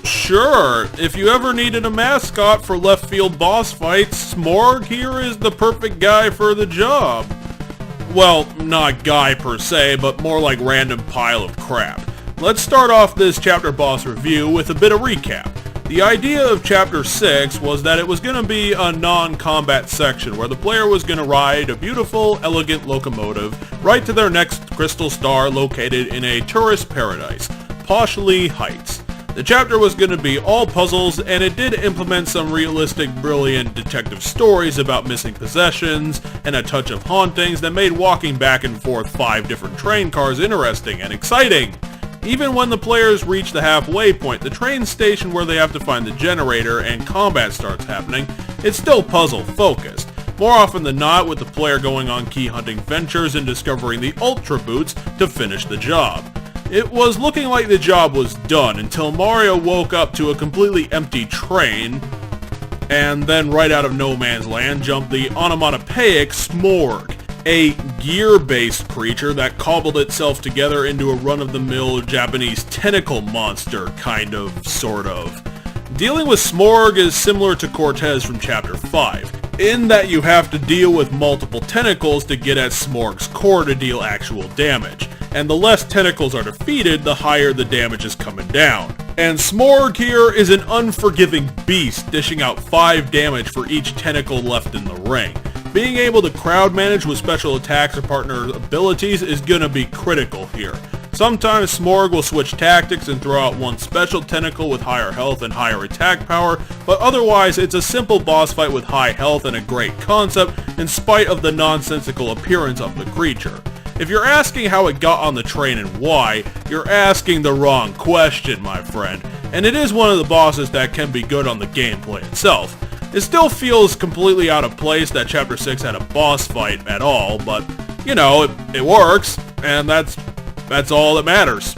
Sure. If you ever needed a mascot for left field boss fights, Smorg here is the perfect guy for the job. Well, not guy per se, but more like random pile of crap. Let's start off this chapter boss review with a bit of recap. The idea of Chapter 6 was that it was going to be a non-combat section where the player was going to ride a beautiful, elegant locomotive right to their next crystal star located in a tourist paradise, Poshly Heights. The chapter was going to be all puzzles, and it did implement some realistic, brilliant detective stories about missing possessions and a touch of hauntings that made walking back and forth 5 different train cars interesting and exciting. Even when the players reach the halfway point, the train station where they have to find the generator and combat starts happening, it's still puzzle focused. More often than not, with the player going on key hunting ventures and discovering the Ultra Boots to finish the job. It was looking like the job was done until Mario woke up to a completely empty train, and then right out of no man's land jumped the onomatopoeic Smorg, a gear-based creature that cobbled itself together into a run-of-the-mill Japanese tentacle monster, kind of, sort of. Dealing with Smorg is similar to Cortez from Chapter 5, in that you have to deal with multiple tentacles to get at Smorg's core to deal actual damage, and the less tentacles are defeated, the higher the damage is coming down. And Smorg here is an unforgiving beast, dishing out 5 damage for each tentacle left in the ring. Being able to crowd manage with special attacks or partner abilities is gonna be critical here. Sometimes Smorg will switch tactics and throw out one special tentacle with higher health and higher attack power, but otherwise it's a simple boss fight with high health and a great concept in spite of the nonsensical appearance of the creature. If you're asking how it got on the train and why, you're asking the wrong question, my friend. And it is one of the bosses that can be good on the gameplay itself. It still feels completely out of place that Chapter 6 had a boss fight at all, but, you know, it works, and that's all that matters.